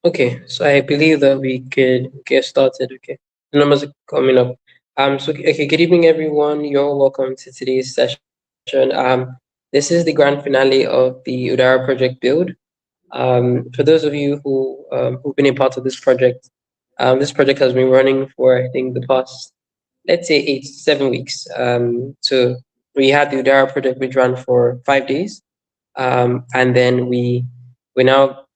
Okay, so I believe that we could get started. Okay, the numbers are coming up. Okay, good evening, everyone. You're welcome to today's session. This is the grand finale of the Udara project build. For those of you who've been a part of this project has been running for I think the past, let's say, 8 to 7 weeks. So we had the Udara project which ran for 5 days, and then we now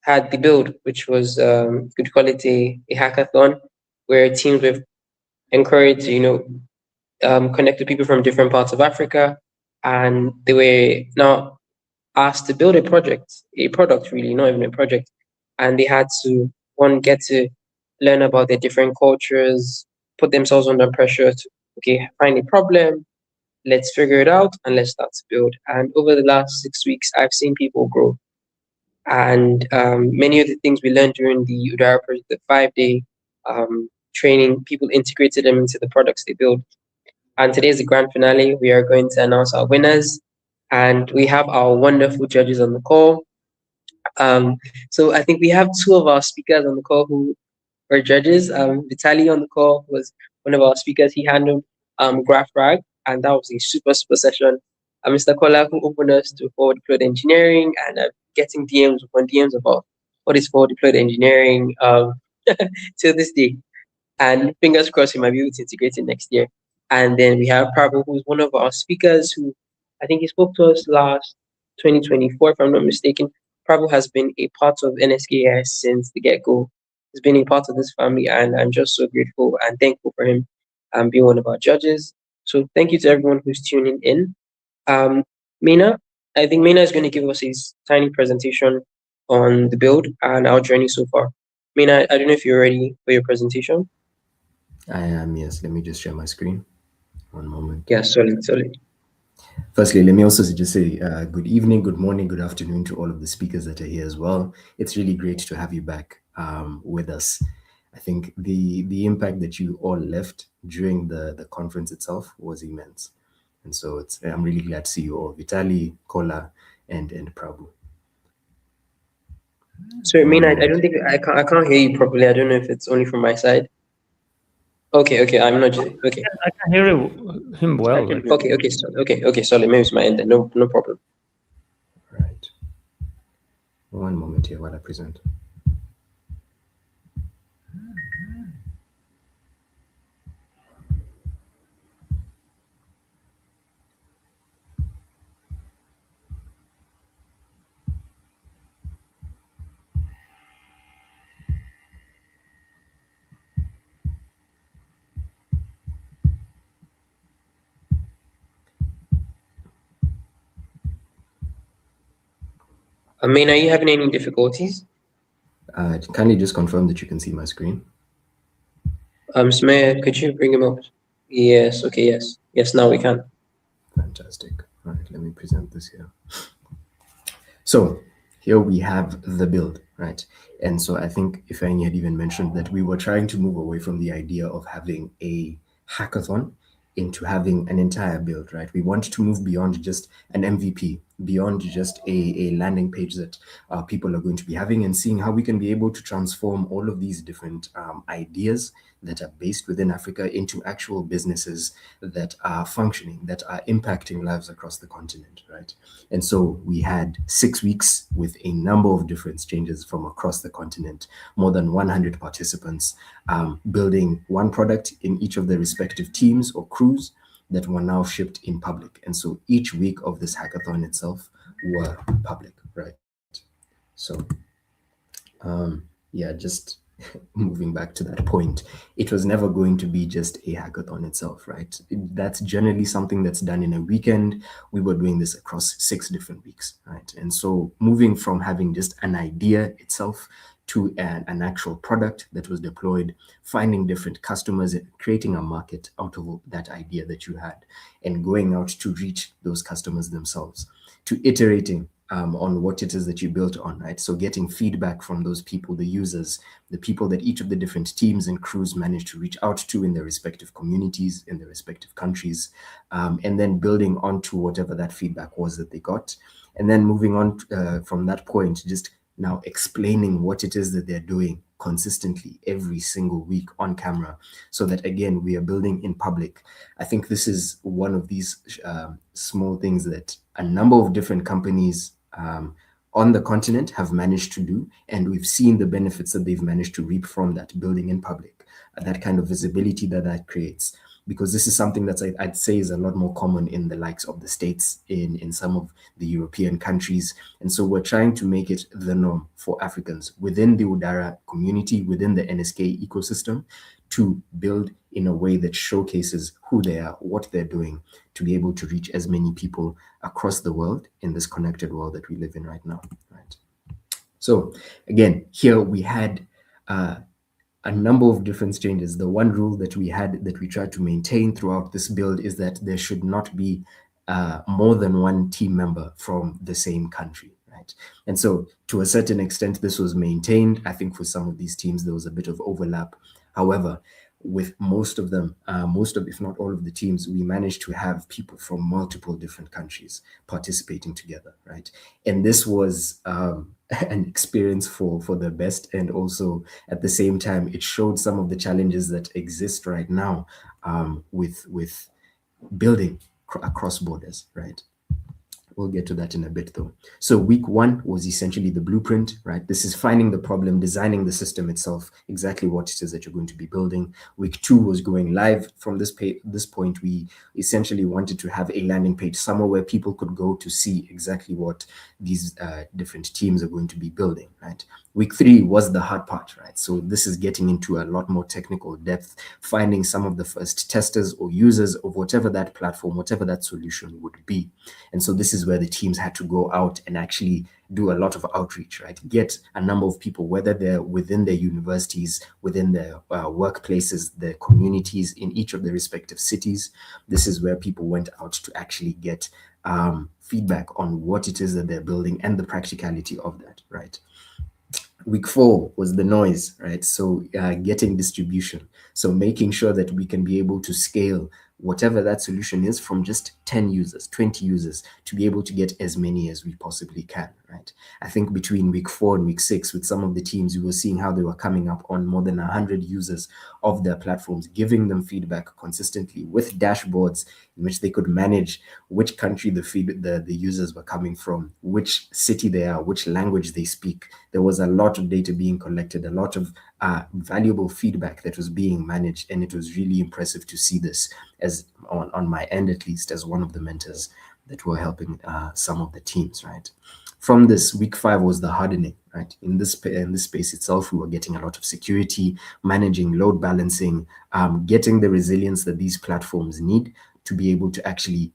had the build, which was good quality, a hackathon where teams were encouraged to, connect with people from different parts of Africa, and they were now asked to build a product really, not even a project, and they had to one get to learn about their different cultures, put themselves under pressure to okay find a problem, let's figure it out, and let's start to build. And over the last 6 weeks, I've seen people grow and many of the things we learned during the Udara project, the 5 day training, people integrated them into the products they build. And today is the grand finale. We are going to announce our winners, and we have our wonderful judges on the call. So I think we have two of our speakers on the call who were judges. Vitali on the call was one of our speakers. He handled GraphRag, and that was a super session. Mr. Kola, who opened us to forward deployed engineering and getting DMs upon DMs about what is forward deployed engineering till this day. And fingers crossed, we might be able to integrate it next year. And then we have Prabhu, who's one of our speakers who I think he spoke to us last 2024, if I'm not mistaken. Prabhu has been a part of NSKS since the get go. He's been a part of this family, and I'm just so grateful and thankful for him being one of our judges. So thank you to everyone who's tuning in. Um, Mina, I think Mina is going to give us a tiny presentation on the build and our journey so far. Mina, I don't know if you're ready for your presentation. I am, yes. Let me just share my screen. One moment. Yeah, solid. Firstly, let me also just say good evening, good morning, good afternoon to all of the speakers that are here as well. It's really great to have you back with us. I think the impact that you all left during the conference itself was immense. And so I'm really glad to see you all. Vitali, Kola, and Prabhu. So, One Mina, I don't moment. think I can't hear you properly. I don't know if it's only from my side. Okay, I'm not just okay. I can hear him well. Okay, sorry. Maybe it's my end. Then. No problem. Right. One moment here while I present. Mina, are you having any difficulties? Kindly just confirm that you can see my screen. Smear, could you bring him up? Yes. Okay. Yes. Now we can. Fantastic. All right, let me present this here. So here we have the build, right? And so I think Ifeanyi had even mentioned that we were trying to move away from the idea of having a hackathon into having an entire build, right? We want to move beyond just an MVP, beyond just a landing page that people are going to be having, and seeing how we can be able to transform all of these different ideas that are based within Africa into actual businesses that are functioning, that are impacting lives across the continent, right? And so we had 6 weeks with a number of different changes from across the continent, more than 100 participants building one product in each of the respective teams or crews that were now shipped in public. And so each week of this hackathon itself were public, right? So, yeah, just moving back to that point, it was never going to be just a hackathon itself, right? That's generally something that's done in a weekend. We were doing this across 6 different weeks, right? And so moving from having just an idea itself to an actual product that was deployed, finding different customers, and creating a market out of that idea that you had, and going out to reach those customers themselves, to iterating on what it is that you built on, right? So getting feedback from those people, the users, the people that each of the different teams and crews managed to reach out to in their respective communities, in their respective countries, and then building onto whatever that feedback was that they got. And then moving on from that point, just now explaining what it is that they're doing consistently every single week on camera, so that again we are building in public. I think this is one of these small things that a number of different companies on the continent have managed to do, and we've seen the benefits that they've managed to reap from that, building in public, that kind of visibility that creates. Because this is something that I'd say is a lot more common in the likes of the States, in some of the European countries. And so we're trying to make it the norm for Africans within the Udara community, within the NSK ecosystem, to build in a way that showcases who they are, what they're doing, to be able to reach as many people across the world in this connected world that we live in right now, right? So again, here we had a number of different changes. The one rule that we had, that we tried to maintain throughout this build, is that there should not be more than one team member from the same country, right? And so to a certain extent, this was maintained. I think for some of these teams, there was a bit of overlap. However, with most of them, if not all of the teams, we managed to have people from multiple different countries participating together, right? And this was an experience for the best, and also at the same time, it showed some of the challenges that exist right now with building across borders, right? We'll get to that in a bit though. So week one was essentially the blueprint, right? This is finding the problem, designing the system itself, exactly what it is that you're going to be building. Week two was going live. From this point, we essentially wanted to have a landing page somewhere where people could go to see exactly what these different teams are going to be building, right? Week three was the hard part, right? So this is getting into a lot more technical depth, finding some of the first testers or users of whatever that platform, whatever that solution would be. And so this is where the teams had to go out and actually do a lot of outreach, right? Get a number of people, whether they're within their universities, within their workplaces, their communities in each of the respective cities. This is where people went out to actually get feedback on what it is that they're building and the practicality of that, right? Week four was the noise, right? So getting distribution. So making sure that we can be able to scale whatever that solution is from just 10 users, 20 users, to be able to get as many as we possibly can, right? I think between week 4 and week 6, with some of the teams, we were seeing how they were coming up on more than 100 users of their platforms, giving them feedback consistently with dashboards in which they could manage which country the users were coming from, which city they are, which language they speak. There was a lot of data being collected, a lot of valuable feedback that was being managed, and it was really impressive to see this, as on my end at least, as one of the mentors that were helping some of the teams, right? From this, week 5 was the hardening, right? In this space itself, we were getting a lot of security, managing load balancing, getting the resilience that these platforms need to be able to actually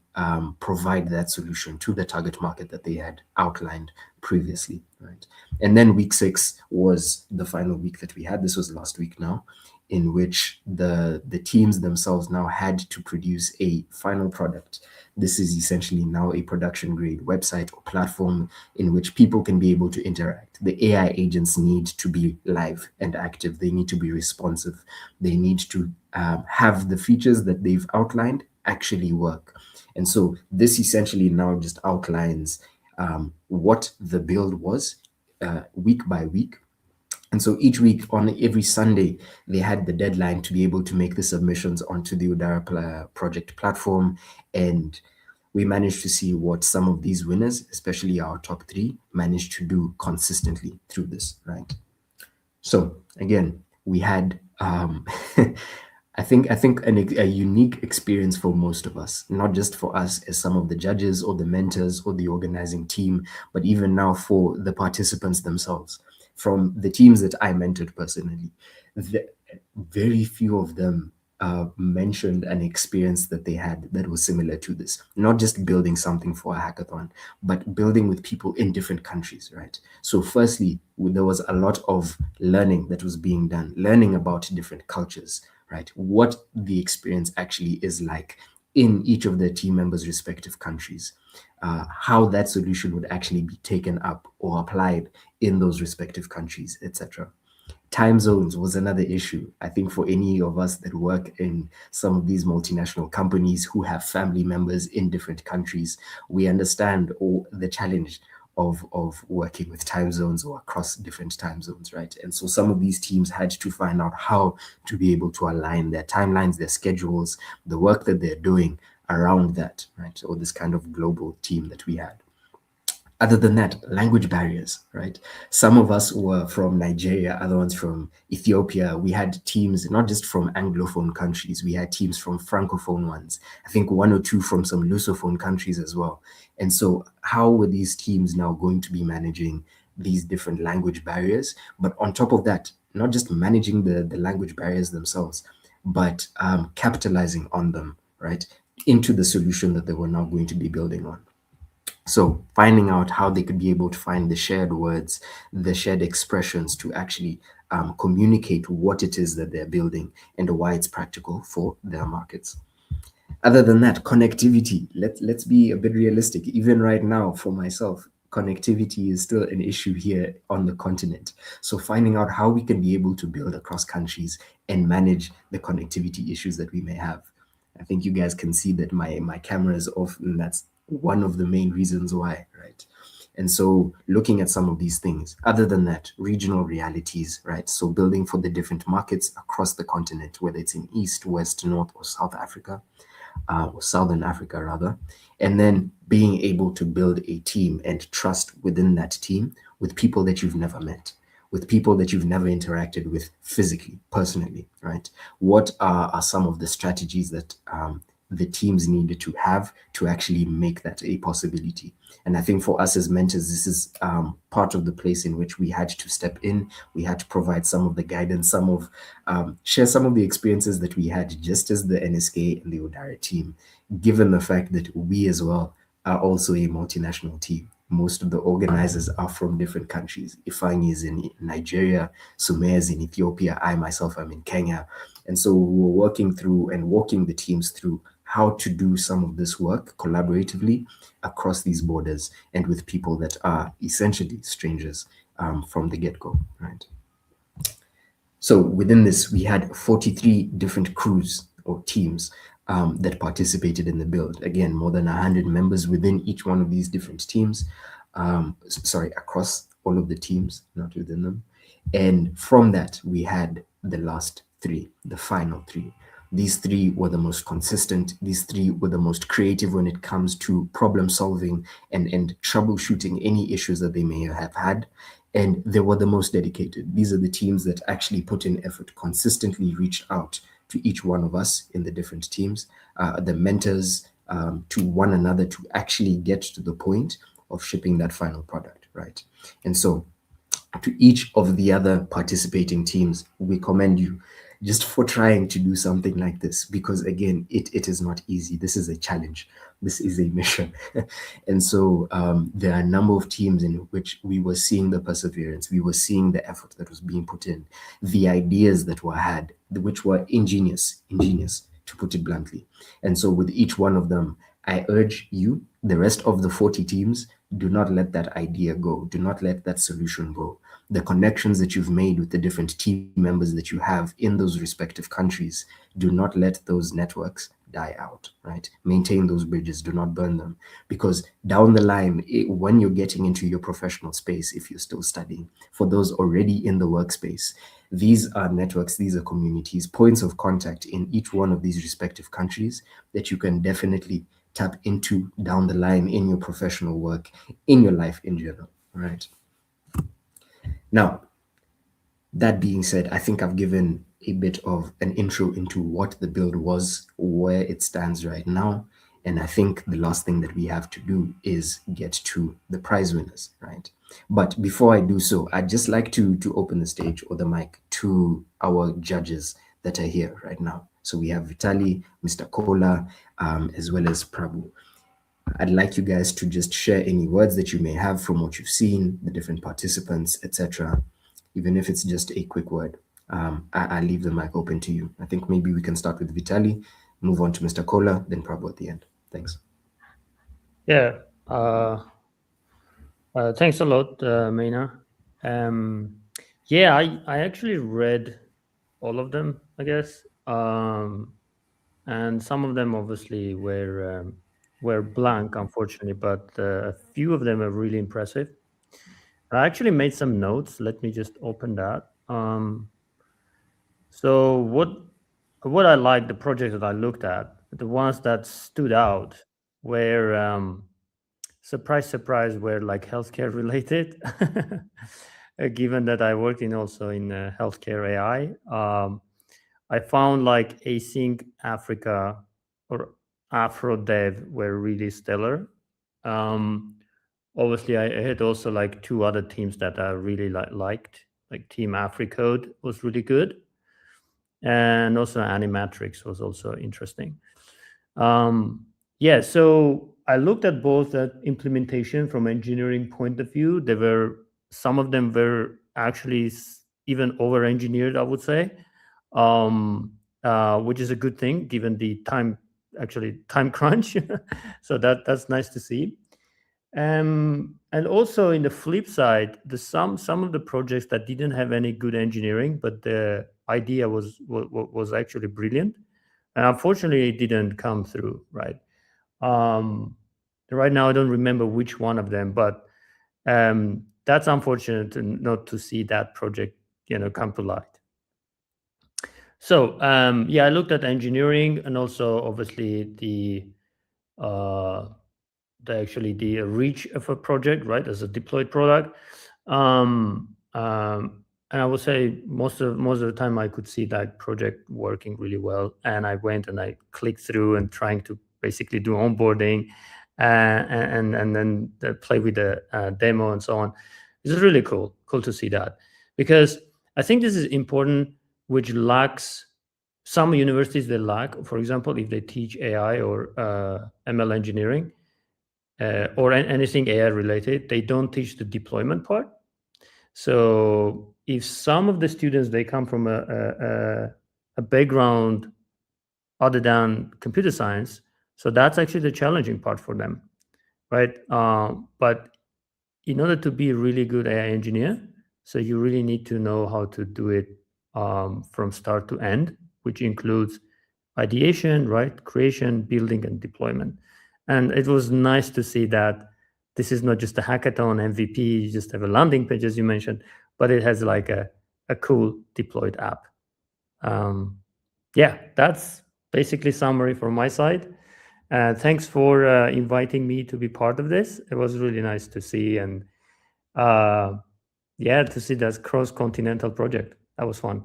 provide that solution to the target market that they had outlined previously, right? And then week 6 was the final week that we had. This was last week now, in which the teams themselves now had to produce a final product. This is essentially now a production grade website or platform in which people can be able to interact. The AI agents need to be live and active. They need to be responsive. They need to have the features that they've outlined actually work. And so this essentially now just outlines what the build was week by week. And so each week, on every Sunday, they had the deadline to be able to make the submissions onto the Udara project platform. And we managed to see what some of these winners, especially our top 3, managed to do consistently through this, right? So again, we had, I think a unique experience for most of us, not just for us as some of the judges or the mentors or the organizing team, but even now for the participants themselves. From the teams that I mentored personally, very few of them mentioned an experience that they had that was similar to this. Not just building something for a hackathon, but building with people in different countries, right? So firstly, there was a lot of learning that was being done, learning about different cultures, right? What the experience actually is like in each of the team members' respective countries, how that solution would actually be taken up or applied in those respective countries, etc. Time zones was another issue. I think for any of us that work in some of these multinational companies who have family members in different countries, we understand the challenge of working with time zones or across different time zones, right? And so some of these teams had to find out how to be able to align their timelines, their schedules, the work that they're doing around that, right? Or this kind of global team that we had. Other than that, language barriers, right? Some of us were from Nigeria, other ones from Ethiopia. We had teams not just from Anglophone countries, we had teams from Francophone ones. I think one or two from some Lusophone countries as well. And so, how were these teams now going to be managing these different language barriers? But on top of that, not just managing the language barriers themselves, but capitalizing on them, right? Into the solution that they were now going to be building on. So finding out how they could be able to find the shared words, the shared expressions to actually communicate what it is that they're building and why it's practical for their markets. Other than that, connectivity. Let's be a bit realistic. Even right now, for myself, connectivity is still an issue here on the continent. So finding out how we can be able to build across countries and manage the connectivity issues that we may have. I think you guys can see that my camera is off, and that's one of the main reasons why, right? And so looking at some of these things, other than that, regional realities, right? So building for the different markets across the continent, whether it's in East, West, North, or South Africa, or Southern Africa rather, and then being able to build a team and trust within that team with people that you've never met, with people that you've never interacted with physically, personally, right? What are some of the strategies that the teams needed to have to actually make that a possibility? And I think for us as mentors, this is part of the place in which we had to step in. We had to provide some of the guidance, share some of the experiences that we had just as the NSK and the Odara team, given the fact that we as well are also a multinational team. Most of the organizers are from different countries. Ifeanyi is in Nigeria, Sumaya is in Ethiopia, I myself am in Kenya. And so we were working through and walking the teams through how to do some of this work collaboratively across these borders and with people that are essentially strangers from the get-go, right? So within this, we had 43 different crews or teams that participated in the build. Again, more than 100 members within each one of these different teams. Across all of the teams, not within them. And from that, we had the last three, the final three. These three were the most consistent. These three were the most creative when it comes to problem solving and troubleshooting any issues that they may have had. And they were the most dedicated. These are the teams that actually put in effort, consistently reached out to each one of us in the different teams, the mentors, to one another to actually get to the point of shipping that final product, right? And so to each of the other participating teams, we commend you just for trying to do something like this, because again, it is not easy. This is a challenge. This is a mission. And so there are a number of teams in which we were seeing the perseverance, we were seeing the effort that was being put in, the ideas that were had, which were ingenious, to put it bluntly. And so with each one of them, I urge you, the rest of the 40 teams, do not let that idea go. Do not let that solution go. The connections that you've made with the different team members that you have in those respective countries, do not let those networks die out, right? Maintain those bridges, do not burn them. Because down the line, when you're getting into your professional space, if you're still studying, for those already in the workspace, these are networks, these are communities, points of contact in each one of these respective countries that you can definitely tap into down the line in your professional work, in your life in general, right? Now, that being said, I think I've given a bit of an intro into what the build was, where it stands right now, and I think the last thing that we have to do is get to the prize winners, right? But before I do so, I'd just like to open the stage or the mic to our judges that are here right now. So we have Vitali, Mr. Kola, as well as Prabhu. I'd like you guys to just share any words that you may have from what you've seen, the different participants, etc. Even if it's just a quick word. I leave the mic open to you. I think maybe we can start with Vitali, move on to Mr. Kola, then Prabhu at the end. Thanks. Yeah. Thanks a lot, Maina. Yeah, I actually read all of them, I guess. And some of them obviously were were blank, unfortunately, but a few of them are really impressive. I actually made some notes. Let me just open that. So what I like, the projects that I looked at, the ones that stood out were surprise, surprise, were like healthcare related. Given that I worked in also in healthcare AI, I found like Async Africa or AfroDev were really stellar. Um, Obviously, I had also like two other teams that I really liked. Like Team AfriCode was really good, and also Animatrix was also interesting. Yeah, so I looked at both that implementation from engineering point of view. There were some of them were actually even over engineered, I would say, which is a good thing given the time crunch. So that's nice to see. And also in the flip side, some of the projects that didn't have any good engineering, but the idea was actually brilliant, and unfortunately, it didn't come through. Um, right now, I don't remember which one of them, but that's unfortunate not to see that project, come to light. So yeah, I looked at engineering and also obviously uh, the reach of a project, right, as a deployed product. And I would say most of the time I could see that project working really well, and I went and I clicked through and trying to basically do onboarding, and then play with the demo and so on. It's really cool to see that, because I think this is important, which lacks some universities. They lack, for example, if they teach AI or ML engineering, or anything AI related, they don't teach the deployment part. So if some of the students, they come from a background other than computer science, so that's actually the challenging part for them, right? But in order to be a really good AI engineer, so you really need to know how to do it from start to end, which includes ideation, right? Creation, building, and deployment. And it was nice to see that this is not just a hackathon MVP, you just have a landing page, as you mentioned, but it has like a cool deployed app. Yeah, that's basically summary from my side. Thanks for inviting me to be part of this. It was really nice to see, and yeah, to see that cross-continental project. That was fun.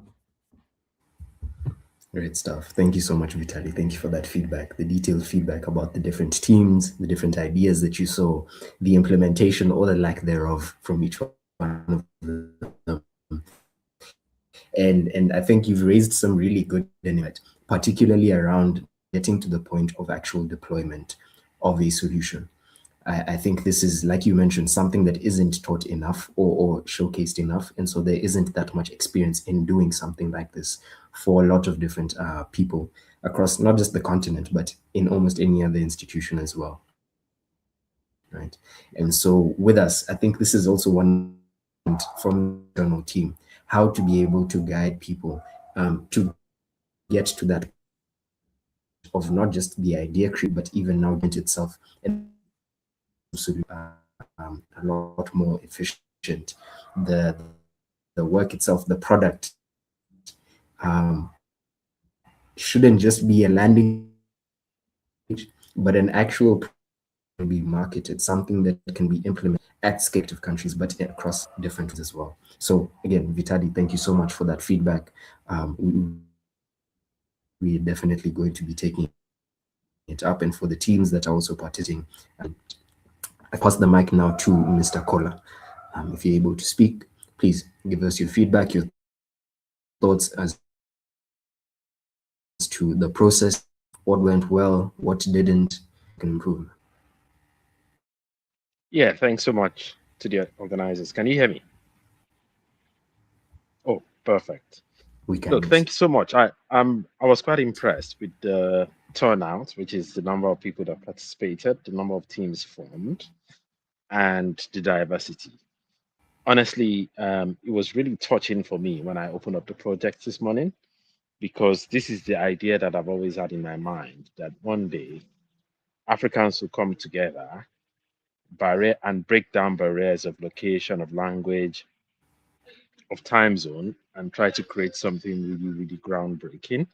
Great stuff. Thank you so much, Vitali. Thank you for that feedback, the detailed feedback about the different teams, the different ideas that you saw, the implementation or the lack thereof from each one of them. And I think you've raised some really good insight, particularly around getting to the point of actual deployment of a solution. I think this is, like you mentioned, something that isn't taught enough or showcased enough. And so there isn't that much experience in doing something like this for a lot of different people across not just the continent, but in almost any other institution as well. Right. And so with us, I think this is also one from the internal team, how to be able to guide people to get to that of not just the idea create, but even now get itself and a lot more efficient. The work itself, the product, shouldn't just be a landing page, but an actual can be marketed, something that can be implemented at scale of countries, but across different as well. So again, Vitali, thank you so much for that feedback. We are definitely going to be taking it up, and for the teams that are also participating. I pass the mic now to Mr. Kola. If you're able to speak, please give us your feedback, your thoughts as to the process, what went well, what didn't, can improve. Yeah, thanks so much to the organizers. Can you hear me? Oh, perfect. We can. Look, thank you so much. I was quite impressed with the turnout, which is the number of people that participated, the number of teams formed, and the diversity. Honestly, it was really touching for me when I opened up the project this morning, because this is the idea that I've always had in my mind, that one day Africans will come together, barrier and break down barriers of location, of language, of time zone, and try to create something really, really groundbreaking.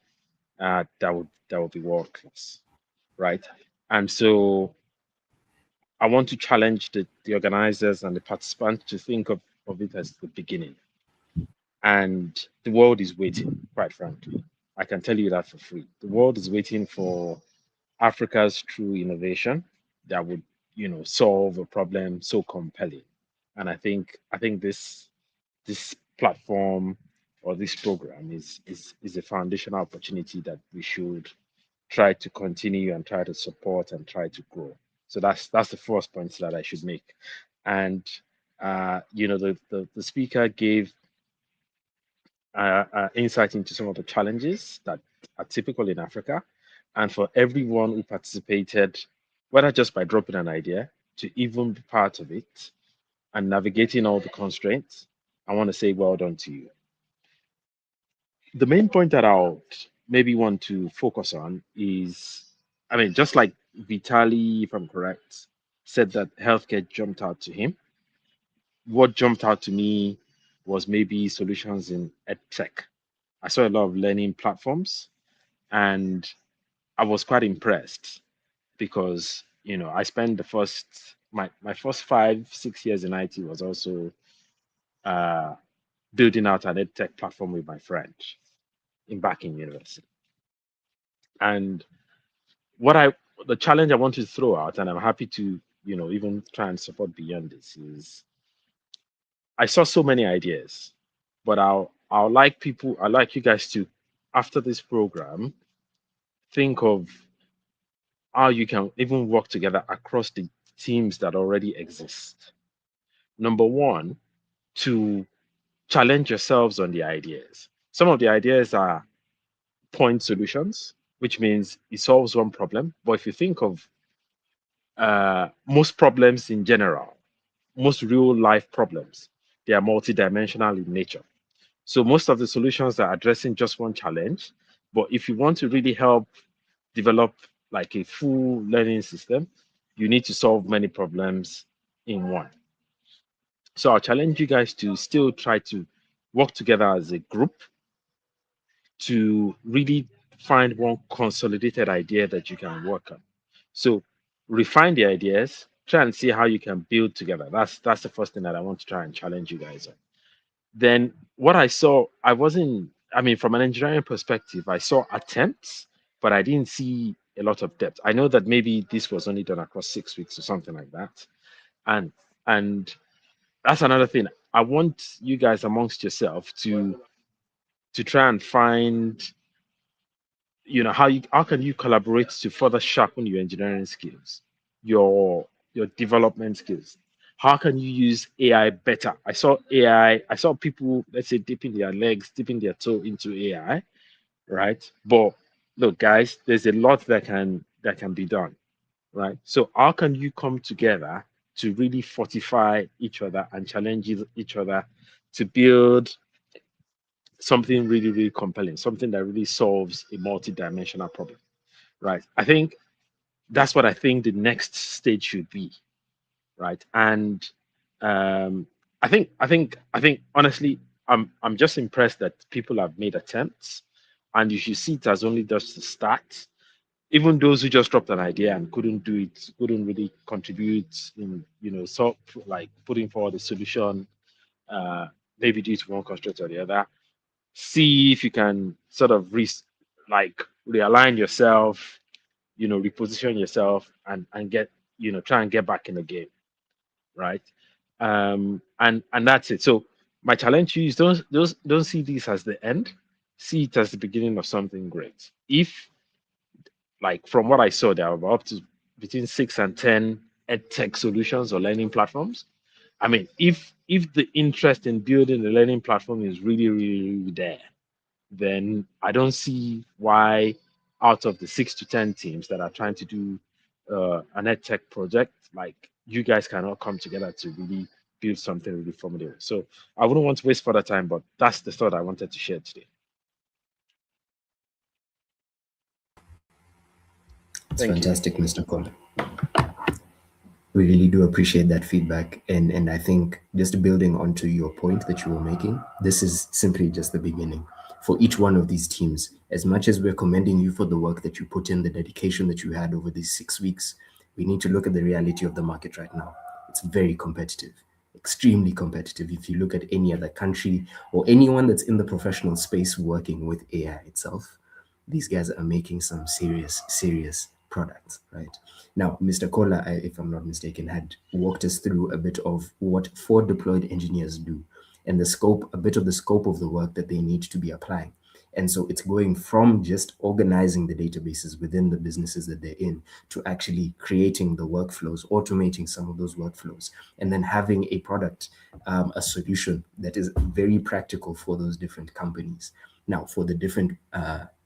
That would be world class, right? And so I want to challenge the organizers and the participants to think of it as the beginning. And the world is waiting, quite frankly. I can tell you that for free. The world is waiting for Africa's true innovation that would, solve a problem so compelling. And I think this platform or this program is a foundational opportunity that we should try to continue and try to support and try to grow. So that's the first point that I should make. And the speaker gave insight into some of the challenges that are typical in Africa. And for everyone who participated, whether just by dropping an idea to even be part of it and navigating all the constraints, I want to say well done to you. The main point that I'll maybe want to focus on is, I mean, just like Vitali, if I'm correct, said that healthcare jumped out to him. What jumped out to me was maybe solutions in edtech. I saw a lot of learning platforms, and I was quite impressed because I spent my first 5-6 years in IT was also building out an edtech platform with my friend back in university. And the challenge I want to throw out, and I'm happy to even try and support beyond this, is I saw so many ideas, but I'll like you guys to, after this program, think of how you can even work together across the teams that already exist. Number one, to challenge yourselves on the ideas. Some of the ideas are point solutions, which means it solves one problem. But if you think of most problems in general, most real life problems, they are multidimensional in nature. So most of the solutions are addressing just one challenge. But if you want to really help develop like a full learning system, you need to solve many problems in one. So I'll challenge you guys to still try to work together as a group to really find one consolidated idea that you can work on. So refine the ideas, try and see how you can build together. That's the first thing that I want to try and challenge you guys on. Then what I saw, from an engineering perspective, I saw attempts, but I didn't see a lot of depth. I know that maybe this was only done across 6 weeks or something like that. And that's another thing. I want you guys amongst yourself to try and find, how can you collaborate to further sharpen your engineering skills, your development skills. How can you use AI better? I saw people, let's say, dipping their toe into AI, right? But look, guys, there's a lot that can be done, right? So how can you come together to really fortify each other and challenge each other to build something really, really compelling, something that really solves a multi-dimensional problem, right? I think that's what I think the next stage should be, right? And I think honestly, I'm just impressed that people have made attempts, and you should see it as only just the start. Even those who just dropped an idea and couldn't do it, couldn't really contribute in, so like putting forward a solution, maybe due to one constraint or the other. See if you can sort of realign yourself, reposition yourself and get, try and get back in the game, right? And that's it. So my challenge to you is don't see this as the end, see it as the beginning of something great. If, like, from what I saw, there are up to between 6 and 10 edtech solutions or learning platforms. I mean, if the interest in building a learning platform is really, really, really there, then I don't see why out of the 6 to 10 teams that are trying to do an edtech project, like, you guys cannot come together to really build something really formidable. So I wouldn't want to waste further time, but that's the thought I wanted to share today. It's Thank you. fantastic, Mr. Cole. We really do appreciate that feedback. And I think just building onto your point that you were making, this is simply just the beginning. For each one of these teams, as much as we're commending you for the work that you put in, the dedication that you had over these 6 weeks, we need to look at the reality of the market right now. It's very competitive, extremely competitive. If you look at any other country or anyone that's in the professional space working with AI itself, these guys are making some serious products, right? Now, Mr. Kola, if I'm not mistaken, had walked us through a bit of what forward deployed engineers do and the scope, a bit of the scope of the work that they need to be applying. And so it's going from just organizing the databases within the businesses that they're in to actually creating the workflows, automating some of those workflows, and then having a product, a solution that is very practical for those different companies. Now, for the different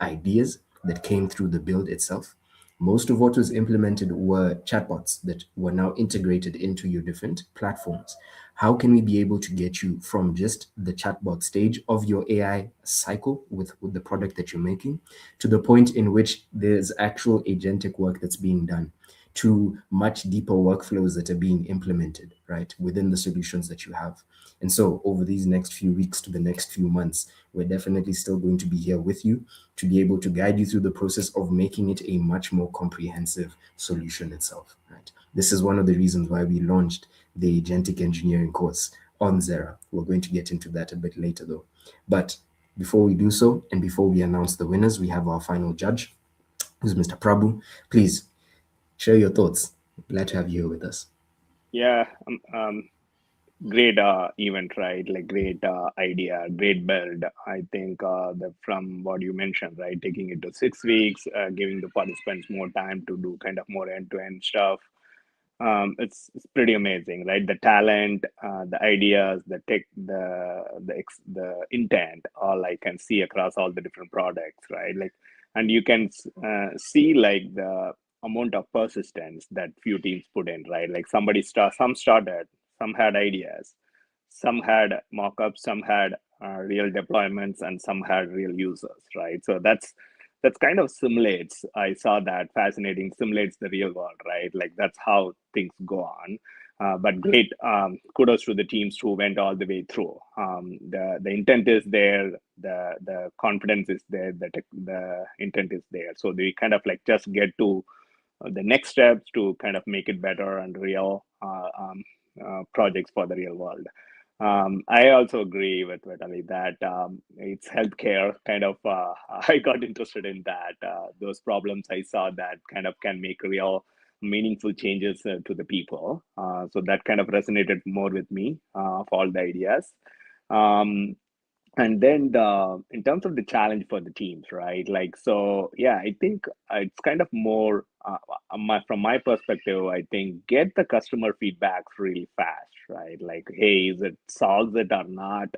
ideas that came through the build itself, most of what was implemented were chatbots that were now integrated into your different platforms. How can we be able to get you from just the chatbot stage of your AI cycle with the product that you're making to the point in which there's actual agentic work that's being done, to much deeper workflows that are being implemented, right, within the solutions that you have? And so over these next few weeks to the next few months, we're definitely still going to be here with you to be able to guide you through the process of making it a much more comprehensive solution itself, right? This is one of the reasons why we launched the agentic engineering course on Xera. We're going to get into that a bit later though. But before we do so, and before we announce the winners, we have our final judge, who's Mr. Prabhu. Please share your thoughts. Glad to have you here with us. Yeah, great event, right? Like great idea, great build. I think from what you mentioned, right, taking it to 6 weeks, giving the participants more time to do kind of more end-to-end stuff. It's pretty amazing, right? The talent, the ideas, the tech, the intent, all I can see across all the different products, right? Like, and you can see like the amount of persistence that few teams put in, right? Like some started, some had ideas, some had mock-ups, some had real deployments, and some had real users, right? So that's kind of simulates. I saw that fascinating, simulates the real world, right? Like that's how things go on. But great, kudos to the teams who went all the way through. The intent is there, the confidence is there, the intent is there. So they kind of like just get to the next steps to kind of make it better and real projects for the real world. I also agree with Ali that it's healthcare kind of. I got interested in that. Those problems I saw that kind of can make real meaningful changes to the people. So that kind of resonated more with me of all the ideas. And then in terms of the challenge for the teams, right? Like, so yeah, I think it's kind of more from my perspective, I think get the customer feedback really fast, right? Like, hey, is it solves it or not?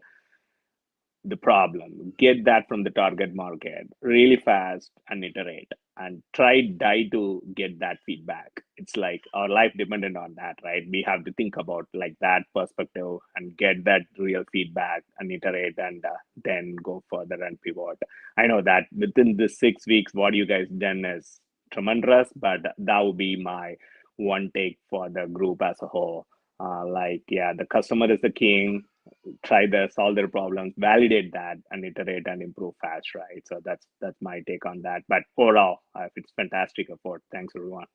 The problem, get that from the target market really fast and iterate and die to get that feedback. It's like our life dependent on that, right? We have to think about like that perspective and get that real feedback and iterate and then go further and pivot. I know that within the 6 weeks what you guys done is tremendous, but that would be my one take for the group as a whole. Like, yeah, the customer is the king. Try to solve their problems, validate that, and iterate and improve fast, right? So that's my take on that. But overall, it's fantastic effort. Thanks, everyone.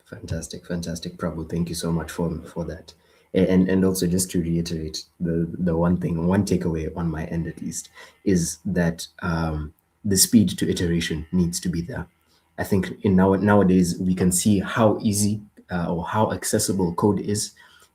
Fantastic, Prabhu. Thank you so much for that. And also just to reiterate, the one takeaway on my end at least is that the speed to iteration needs to be there. I think nowadays we can see how easy or how accessible code is,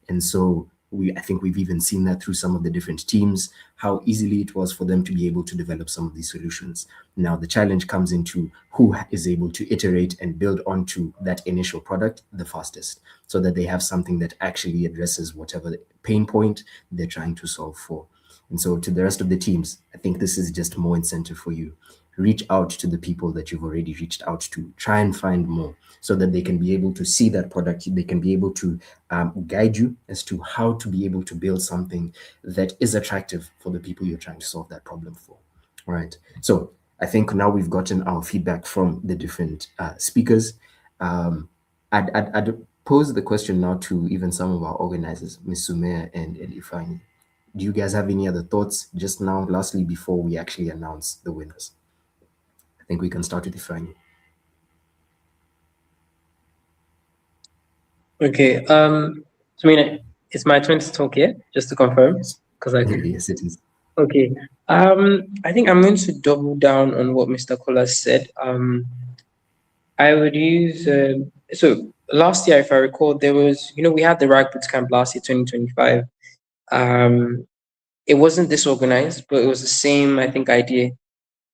and so I think we've even seen that through some of the different teams, how easily it was for them to be able to develop some of these solutions. Now the challenge comes into who is able to iterate and build onto that initial product the fastest, so that they have something that actually addresses whatever pain point they're trying to solve for. And so to the rest of the teams, I think this is just more incentive for you. Reach out to the people that you've already reached out to. Try and find more so that they can be able to see that product. They can be able to guide you as to how to be able to build something that is attractive for the people you're trying to solve that problem for. All right. So I think now we've gotten our feedback from the different speakers. I'd pose the question now to even some of our organizers, Ms. Sumaya and Ifani. Do you guys have any other thoughts just now, lastly, before we actually announce the winners? I think we can start with Ifani. Okay. So, it's my turn to talk here, just to confirm, because Yes, it is. Okay. I think I'm going to double down on what Mr. Kola said. I would use so last year, if I recall, there was we had the RAG Bootcamp last year, 2025. It wasn't disorganized, but it was the same, I think, idea.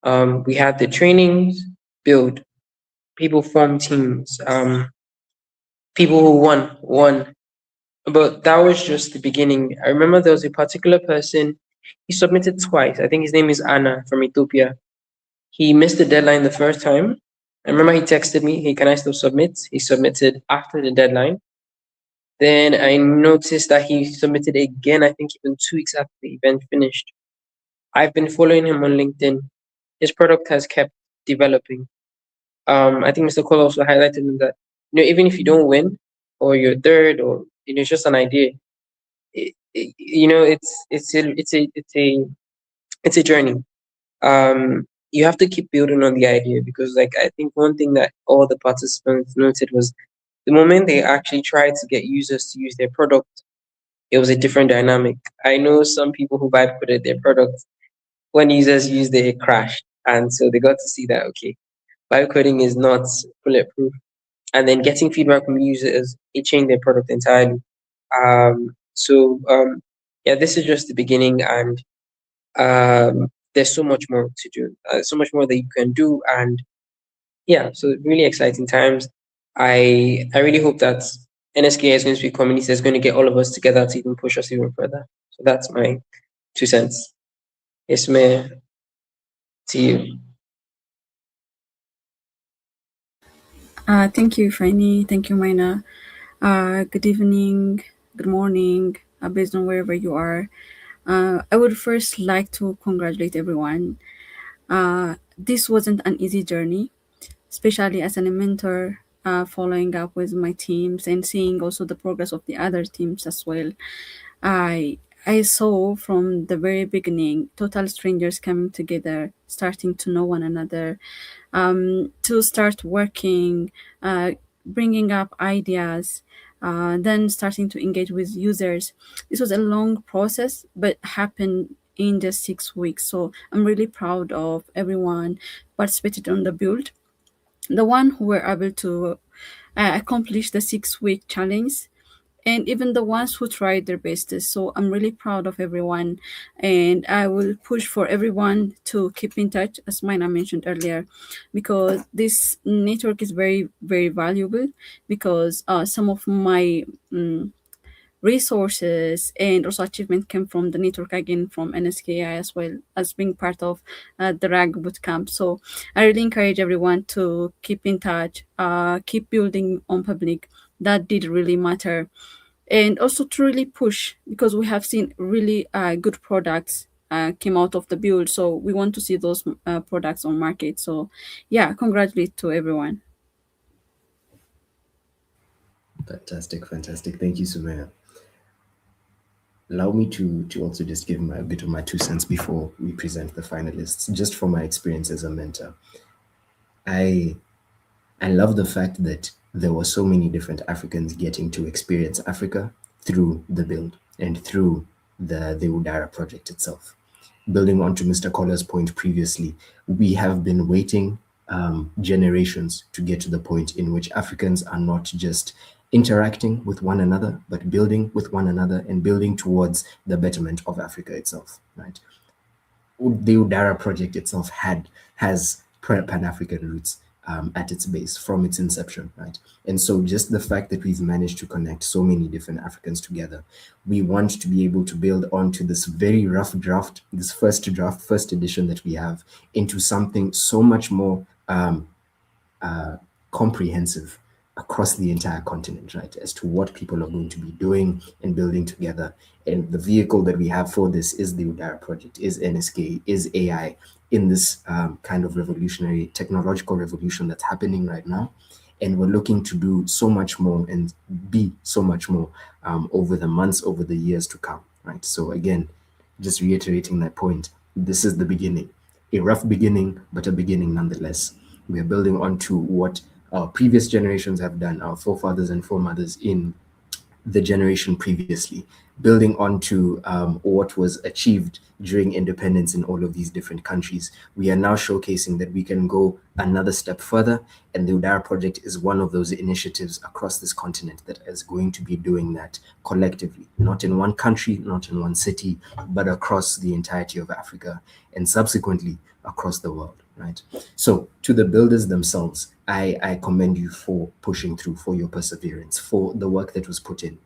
We had the trainings, build, people form teams, people who won. But that was just the beginning. I remember there was a particular person, he submitted twice. I think his name is Anna from Ethiopia. He missed the deadline the first time. I remember he texted me, hey, can I still submit? He submitted after the deadline. Then I noticed that he submitted again, I think even 2 weeks after the event finished. I've been following him on LinkedIn. His product has kept developing. I think Mr. Cole also highlighted that, even if you don't win or you're third or, it's just an idea, it's a journey. You have to keep building on the idea because, like, I think one thing that all the participants noted was the moment they actually tried to get users to use their product, it was a different dynamic. I know some people who vibe coded their product. When users used it, it crashed. And so they got to see that, okay, vibe coding is not bulletproof. And then getting feedback from users, it changed their product entirely. Yeah, this is just the beginning, and there's so much more to do, so much more that you can do, and yeah, so really exciting times. I really hope that NSK is going to be a community that's going to get all of us together to even push us even further. So that's my 2 cents. Yes, Mayor, to you. Thank you, Fanny. Thank you, Maina. Good evening, good morning, based on wherever you are. I would first like to congratulate everyone. This wasn't an easy journey, especially as a mentor, following up with my teams and seeing also the progress of the other teams as well. I saw from the very beginning total strangers coming together, starting to know one another, to start working, bringing up ideas, then starting to engage with users. This was a long process, but happened in just 6 weeks. So I'm really proud of everyone who participated on the build. The one who were able to accomplish the 6 week challenge, and even the ones who tried their bestest. So I'm really proud of everyone, and I will push for everyone to keep in touch, as Mina mentioned earlier, because this network is very, very valuable. Because some of my resources and also achievement came from the network, again from NSKI, as well as being part of the RAG bootcamp. So I really encourage everyone to keep in touch, keep building on public. That did really matter, and also to really push, because we have seen really good products came out of the build. So we want to see those products on market. So yeah, congratulate to everyone. Fantastic. Thank you, Sumaya. Allow me to also just give a bit of my 2 cents before we present the finalists, just from my experience as a mentor. I love the fact that there were so many different Africans getting to experience Africa through the build and through the Udara project itself. Building on to Mr. Koller's point previously, we have been waiting generations to get to the point in which Africans are not just interacting with one another, but building with one another and building towards the betterment of Africa itself, right? The Udara project itself has Pan-African roots at its base from its inception, right? And so just the fact that we've managed to connect so many different Africans together, we want to be able to build onto this very rough draft, this first edition that we have, into something so much more comprehensive across the entire continent, right, as to what people are going to be doing and building together. And the vehicle that we have for this is the Udara project, is NSK, is AI, in this kind of revolutionary technological revolution that's happening right now. And we're looking to do so much more and be so much more over the months, over the years to come, right? So again, just reiterating that point, this is the beginning, a rough beginning, but a beginning nonetheless. We are building onto what our previous generations have done, our forefathers and foremothers in the generation previously, building onto what was achieved during independence in all of these different countries. We are now showcasing that we can go another step further, and the Udara Project is one of those initiatives across this continent that is going to be doing that collectively, not in one country, not in one city, but across the entirety of Africa and subsequently across the world, right? So to the builders themselves, I commend you for pushing through, for your perseverance, for the work that was put in.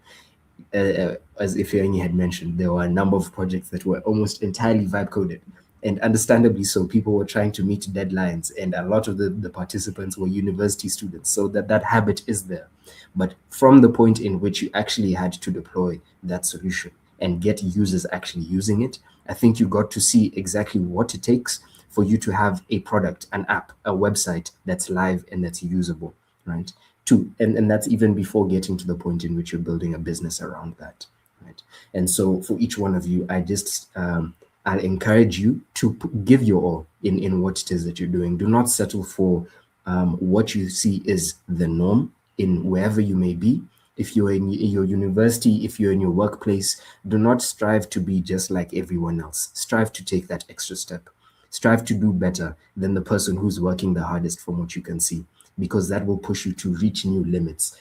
As Ifeanyi had mentioned, there were a number of projects that were almost entirely vibe coded, and understandably so. People were trying to meet deadlines, and a lot of the participants were university students, so that habit is there. But from the point in which you actually had to deploy that solution and get users actually using it, I think you got to see exactly what it takes for you to have a product, an app, a website that's live and that's usable, right? And that's even before getting to the point in which you're building a business around that, right? And so for each one of you, I'll encourage you to give your all in what it is that you're doing. Do not settle for what you see is the norm in wherever you may be. If you're in your university, if you're in your workplace, do not strive to be just like everyone else. Strive to take that extra step. Strive to do better than the person who's working the hardest from what you can see, because that will push you to reach new limits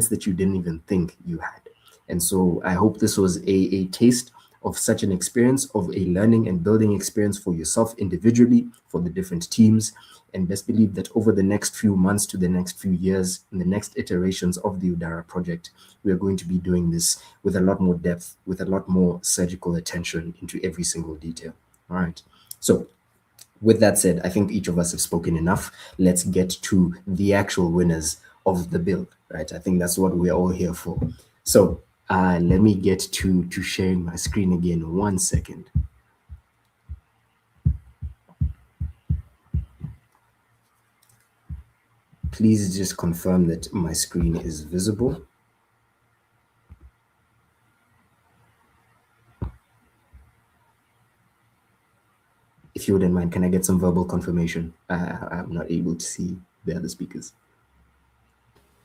that you didn't even think you had. And so I hope this was a taste of such an experience, of a learning and building experience for yourself individually, for the different teams, and best believe that over the next few months to the next few years, in the next iterations of the Udara project, we are going to be doing this with a lot more depth, with a lot more surgical attention into every single detail. All right. So with that said, I think each of us have spoken enough. Let's get to the actual winners of the build, right? I think that's what we're all here for. So let me get to sharing my screen again. 1 second. Please just confirm that my screen is visible. If you wouldn't mind, can I get some verbal confirmation? I'm not able to see the other speakers.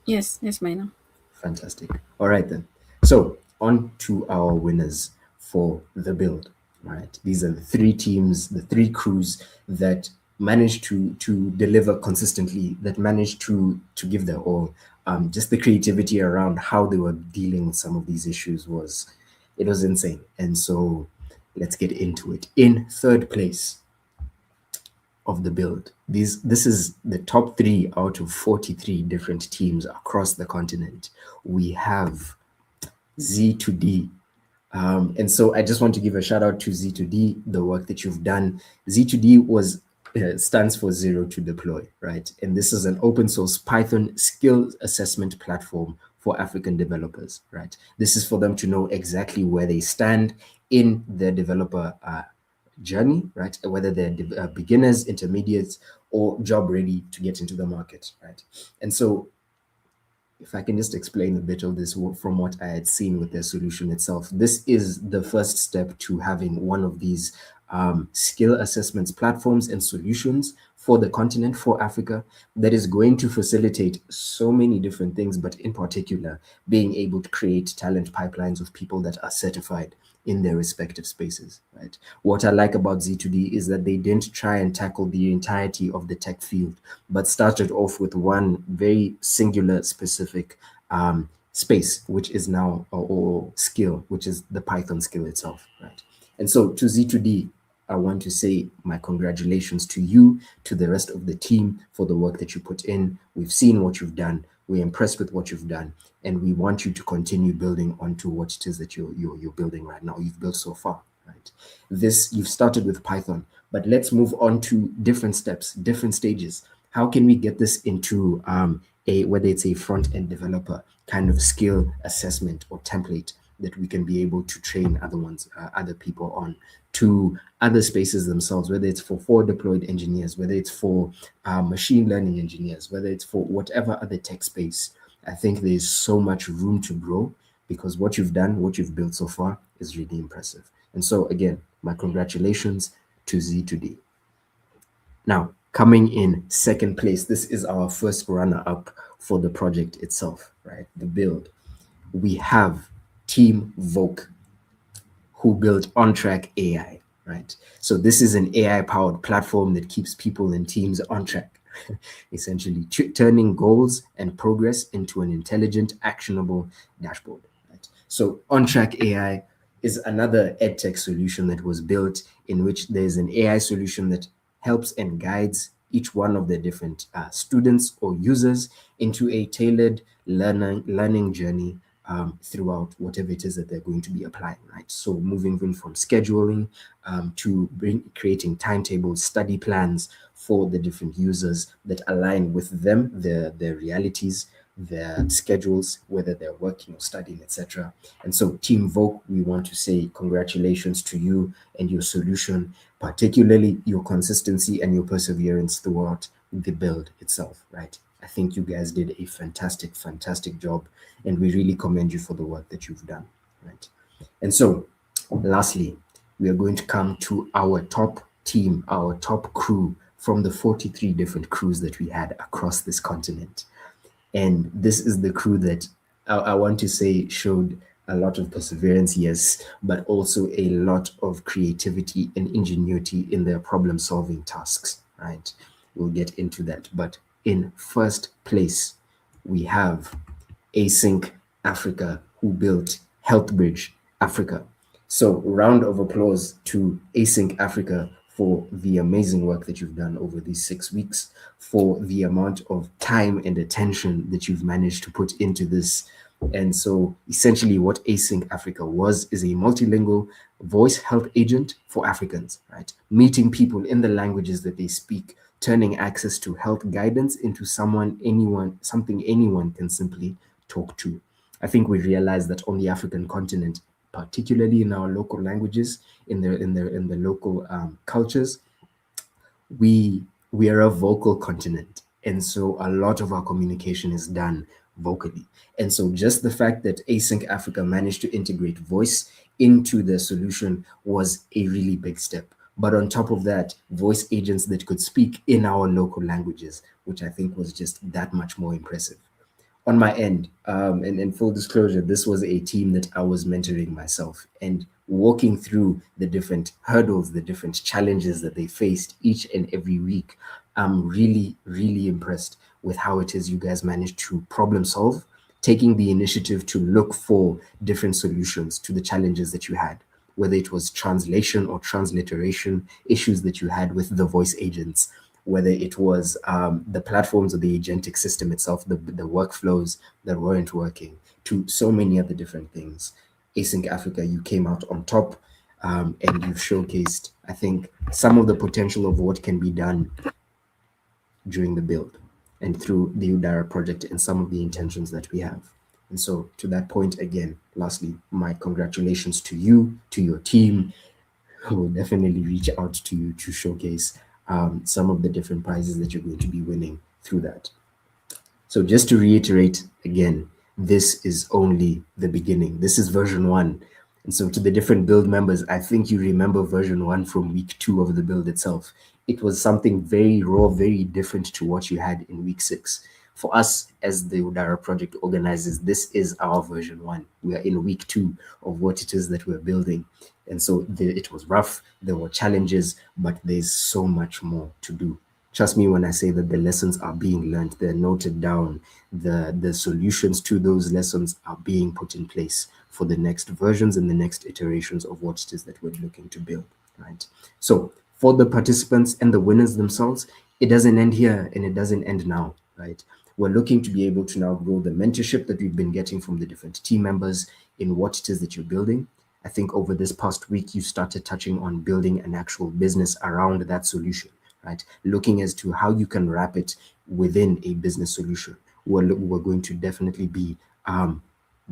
Yes, Maina. Fantastic. All right then. So on to our winners for the build. All right. These are the three teams, the three crews that managed to deliver consistently, that managed to give their all. Just the creativity around how they were dealing with some of these issues was insane. And so let's get into it. In third place of the build, this is the top 3 out of 43 different teams across the continent. We have Z2D. And so I just want to give a shout out to Z2D, the work that you've done. Z2D stands for Zero to Deploy, right? And this is an open source Python skill assessment platform for African developers, right? This is for them to know exactly where they stand in their developer journey, right? Whether they're beginners, intermediates, or job ready to get into the market, right? And so if I can just explain a bit of this from what I had seen with their solution itself, this is the first step to having one of these skill assessments platforms and solutions for the continent, for Africa, that is going to facilitate so many different things, but in particular, being able to create talent pipelines of people that are certified in their respective spaces, right? What I like about Z2D is that they didn't try and tackle the entirety of the tech field, but started off with one very singular, specific space, which is now, or skill, which is the Python skill itself, right? And so to Z2D, I want to say my congratulations to you, to the rest of the team for the work that you put in. We've seen what you've done. We're impressed with what you've done, and we want you to continue building onto what it is that you're building right now. You've built so far, right? You've started with Python, but let's move on to different steps, different stages. How can we get this into whether it's a front-end developer kind of skill assessment or template that we can be able to train other people on, to other spaces themselves, whether it's for forward deployed engineers, whether it's for machine learning engineers, whether it's for whatever other tech space. I think there's so much room to grow, because what you've done, what you've built so far is really impressive. And so again, my congratulations to Z2D. Now, coming in second place, this is our first runner-up for the project itself, right? The build. We have Team Voke, who built OnTrack AI, right? So this is an AI-powered platform that keeps people and teams on track, essentially turning goals and progress into an intelligent, actionable dashboard, right? So OnTrack AI is another edtech solution that was built, in which there's an AI solution that helps and guides each one of the different students or users into a tailored learning journey throughout whatever it is that they're going to be applying, right? So moving from scheduling to creating timetables, study plans for the different users that align with them, their realities, their schedules, whether they're working or studying, etc. And so Team Voke, we want to say congratulations to you and your solution, particularly your consistency and your perseverance throughout the build itself, right? I think you guys did a fantastic job, and we really commend you for the work that you've done, right? And so lastly, we are going to come to our top team, our top crew from the 43 different crews that we had across this continent. And this is the crew that I want to say showed a lot of perseverance, yes, but also a lot of creativity and ingenuity in their problem-solving tasks, right? We'll get into that. But in first place, we have Async Africa, who built HealthBridge Africa. So round of applause to Async Africa for the amazing work that you've done over these 6 weeks, for the amount of time and attention that you've managed to put into this. And so essentially what Async Africa is a multilingual voice health agent for Africans, right? Meeting people in the languages that they speak, turning access to health guidance into something anyone can simply talk to. I think we realize that on the African continent, particularly in our local languages, in the local cultures, we are a vocal continent, and so a lot of our communication is done vocally. And so just the fact that Async Africa managed to integrate voice into the solution was a really big step. But on top of that, voice agents that could speak in our local languages, which I think was just that much more impressive. On my end, and in full disclosure, this was a team that I was mentoring myself, and walking through the different hurdles, the different challenges that they faced each and every week. I'm really, really impressed with how it is you guys managed to problem solve, taking the initiative to look for different solutions to the challenges that you had, whether it was translation or transliteration issues that you had with the voice agents, whether it was the platforms of the agentic system itself, the workflows that weren't working, to so many other different things. Async Africa, you came out on top, and you've showcased, I think, some of the potential of what can be done during the build and through the Udara project and some of the intentions that we have. And so to that point, again, lastly, my congratulations to you, to your team, who will definitely reach out to you to showcase some of the different prizes that you're going to be winning through that. So just to reiterate again, this is only the beginning. This is version 1. And so to the different build members, I think you remember version 1 from week 2 of the build itself. It was something very raw, very different to what you had in week 6. For us, as the Udara project organizers, this is our version 1. We are in week 2 of what it is that we're building. And so it was rough, there were challenges, but there's so much more to do. Trust me when I say that the lessons are being learned, they're noted down, the solutions to those lessons are being put in place for the next versions and the next iterations of what it is that we're looking to build, right? So for the participants and the winners themselves, it doesn't end here and it doesn't end now, right? We're looking to be able to now grow the mentorship that we've been getting from the different team members in what it is that you're building. I think over this past week, you started touching on building an actual business around that solution, right? Looking as to how you can wrap it within a business solution. We're going to definitely be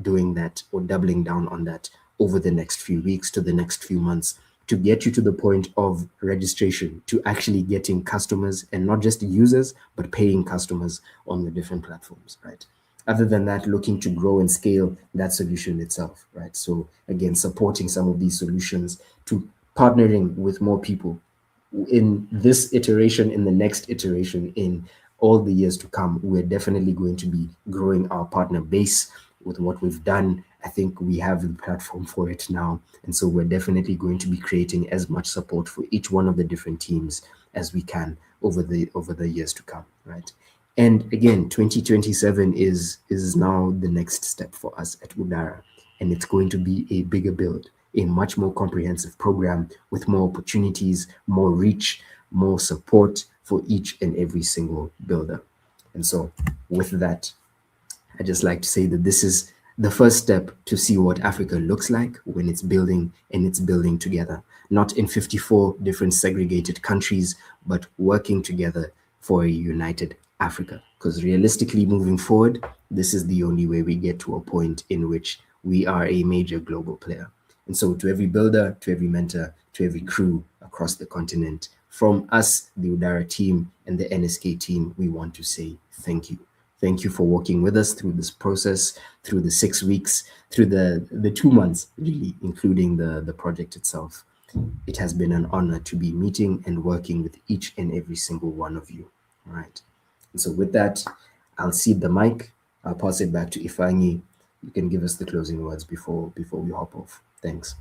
doing that or doubling down on that over the next few weeks to the next few months to get you to the point of registration, to actually getting customers, and not just users, but paying customers on the different platforms, right? Other than that, looking to grow and scale that solution itself, right? So again, supporting some of these solutions, to partnering with more people in this iteration, in the next iteration, in all the years to come. We're definitely going to be growing our partner base with what we've done. I think we have the platform for it now. And so we're definitely going to be creating as much support for each one of the different teams as we can over the years to come, right? And again, 2027 is now the next step for us at Udara, and it's going to be a bigger build, a much more comprehensive program with more opportunities, more reach, more support for each and every single builder. And so with that, I just like to say that this is the first step to see what Africa looks like when it's building, and it's building together, not in 54 different segregated countries, but working together for a united Africa. Because realistically, moving forward, this is the only way we get to a point in which we are a major global player. And so to every builder, to every mentor, to every crew across the continent, from us, the Udara team and the NSK team, we want to say thank you. Thank you for working with us through this process, through the 6 weeks, through the 2 months, really, including the project itself. It has been an honor to be meeting and working with each and every single one of you. All right. And so with that, I'll cede the mic. I'll pass it back to Ifanyi. You can give us the closing words before we hop off. Thanks.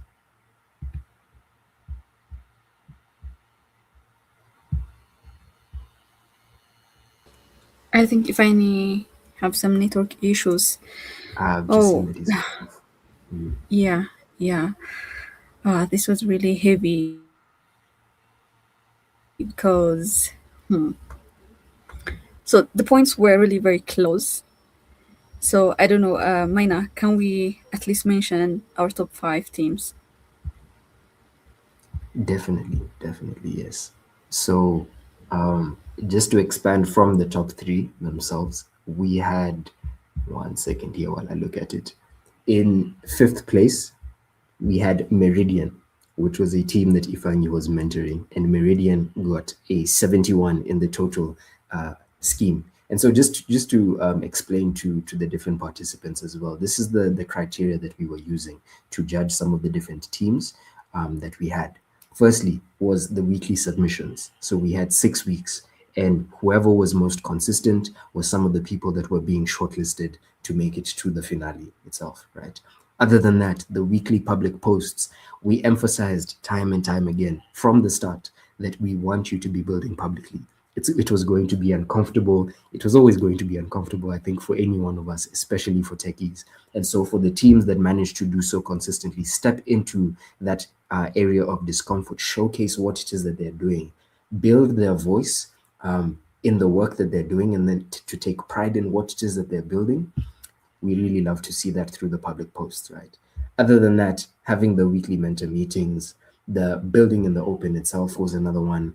I think if I have some network issues. I've just seen Oh, that yeah. This was really heavy because so the points were really very close. So I don't know, Maina, can we at least mention our top 5 teams? Definitely, yes. So, just to expand from the top 3 themselves, we had, 1 second here while I look at it. In 5th place, we had Meridian, which was a team that Ifanyi was mentoring, and Meridian got a 71 in the total scheme. And so just to explain to the different participants as well, this is the criteria that we were using to judge some of the different teams that we had. Firstly was the weekly submissions. So we had 6 weeks, and whoever was most consistent was some of the people that were being shortlisted to make it to the finale itself, right? Other than that, the weekly public posts, we emphasized time and time again from the start that we want you to be building publicly. It was going to be uncomfortable. It was always going to be uncomfortable, I think, for any one of us, especially for techies. And so for the teams that managed to do so consistently, step into that area of discomfort, showcase what it is that they're doing, build their voice in the work that they're doing, and then to take pride in what it is that they're building. We really love to see that through the public posts, right? Other than that, having the weekly mentor meetings, the building in the open itself was another one.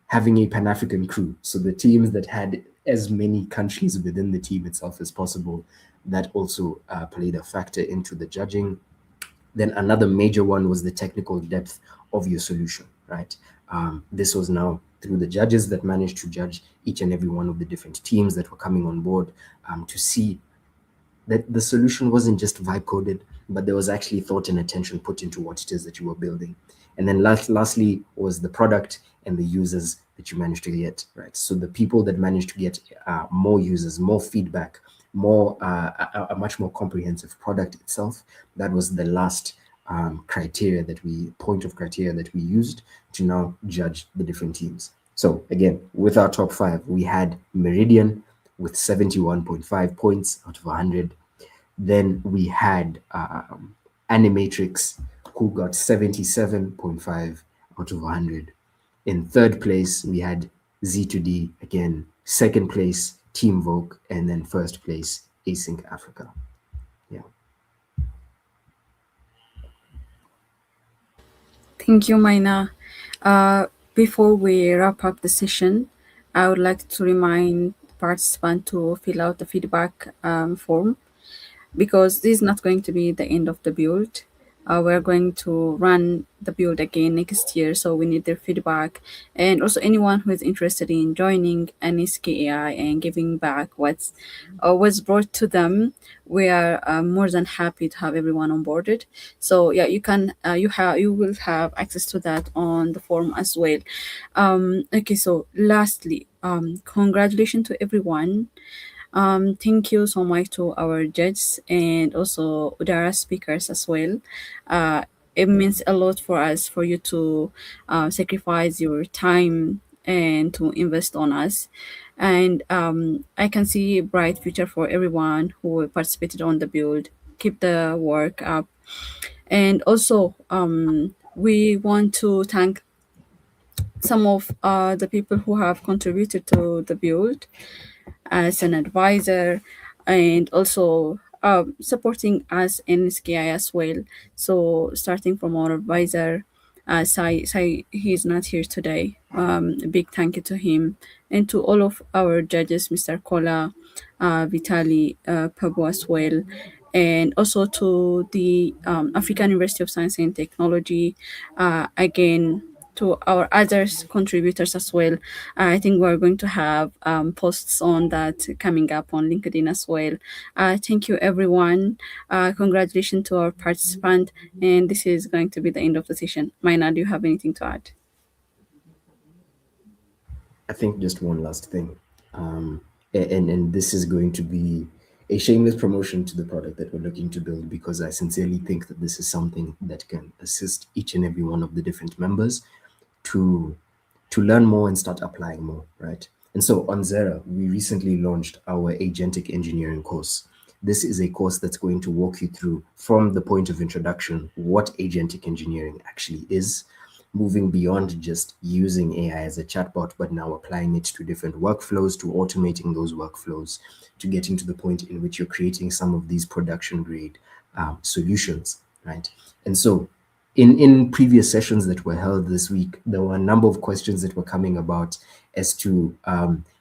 Having a Pan-African crew, so the teams that had as many countries within the team itself as possible, that also played a factor into the judging. Then another major one was the technical depth of your solution, right? This was now through the judges that managed to judge each and every one of the different teams that were coming on board to see that the solution wasn't just vibe coded, but there was actually thought and attention put into what it is that you were building. And then lastly was the product and the users that you managed to get, right? So the people that managed to get more users, more feedback, more a much more comprehensive product itself, that was the last point of criteria that we used to now judge the different teams. So again, with our top 5, we had Meridian with 71.5 points out of 100. Then we had Animatrix, who got 77.5 out of 100. In 3rd place, we had Z2D, again, 2nd place, Team Vogue, and then 1st place, Async Africa. Yeah. Thank you, Maina. Before we wrap up the session, I would like to remind participants to fill out the feedback form. because this is not going to be the end of the build. We're going to run the build again next year, so we need their feedback. And also, anyone who is interested in joining NSK AI and giving back what's was brought to them, we are more than happy to have everyone onboarded. So yeah, you can you will have access to that on the forum as well. Okay, so lastly, congratulations to everyone. Thank you so much to our judges and also Udara speakers as well. It means a lot for us for you to sacrifice your time and to invest on us. And I can see a bright future for everyone who participated on the build. Keep the work up. And also, we want to thank some of the people who have contributed to the build as an advisor and also supporting us in SKI as well. So starting from our advisor, Sai, he's not here today. A big thank you to him and to all of our judges, Mr. Kola, Vitali, Pabu as well. And also to the African University of Science and Technology, again, to our other contributors as well. I think we're going to have posts on that coming up on LinkedIn as well. Thank you, everyone. Congratulations to our participant. And this is going to be the end of the session. Maina, do you have anything to add? I think just one last thing. And this is going to be a shameless promotion to the product that we're looking to build, because I sincerely think that this is something that can assist each and every one of the different members to learn more and start applying more, right? And so on Zera, we recently launched our agentic engineering course. This is a course that's going to walk you through, from the point of introduction, what agentic engineering actually is, moving beyond just using AI as a chatbot, but now applying it to different workflows, to automating those workflows, to getting to the point in which you're creating some of these production grade solutions, right? And so in previous sessions that were held this week, there were a number of questions that were coming about as to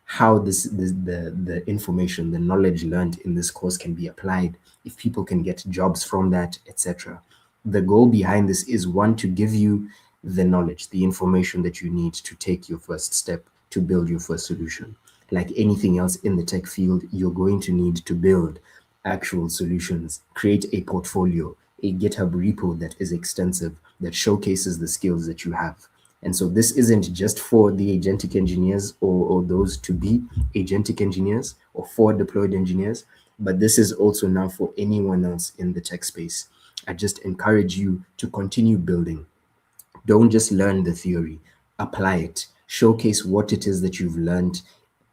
how the information, the knowledge learned in this course can be applied, if people can get jobs from that, etc. The goal behind this is, one, to give you the knowledge, the information that you need to take your first step to build your first solution. Like anything else in the tech field, you're going to need to build actual solutions, create a portfolio, a GitHub repo that is extensive, that showcases the skills that you have. And so this isn't just for the agentic engineers or those to be agentic engineers or forward deployed engineers, but this is also now for anyone else in the tech space. I just encourage you to continue building. Don't just learn the theory, apply it, showcase what it is that you've learned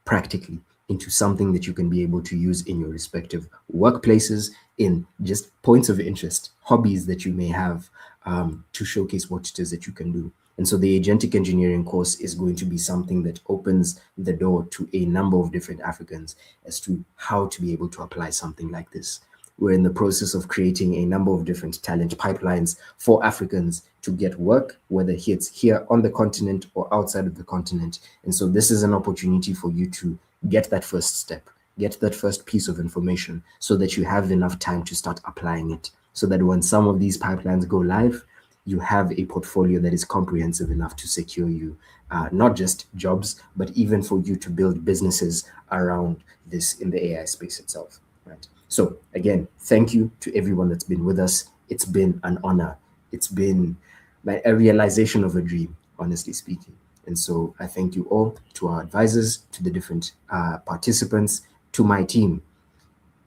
practically into something that you can be able to use in your respective workplaces, in just points of interest, hobbies that you may have, to showcase what it is that you can do. And so the agentic engineering course is going to be something that opens the door to a number of different Africans as to how to be able to apply something like this. We're in the process of creating a number of different talent pipelines for Africans to get work, whether it's here on the continent or outside of the continent. And so this is an opportunity for you to get that first step, get that first piece of information, so that you have enough time to start applying it, so that when some of these pipelines go live, you have a portfolio that is comprehensive enough to secure you not just jobs, but even for you to build businesses around this in the AI space itself, right? So again, thank you to everyone that's been with us. It's been an honor. It's been like a realization of a dream, honestly speaking. And so I thank you all, to our advisors, to the different participants, to my team.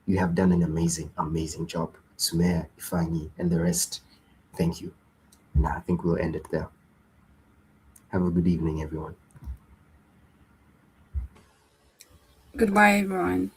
You have done an amazing, amazing job. Sumer, Ifani, and the rest, thank you. And I think we'll end it there. Have a good evening, everyone. Goodbye, everyone.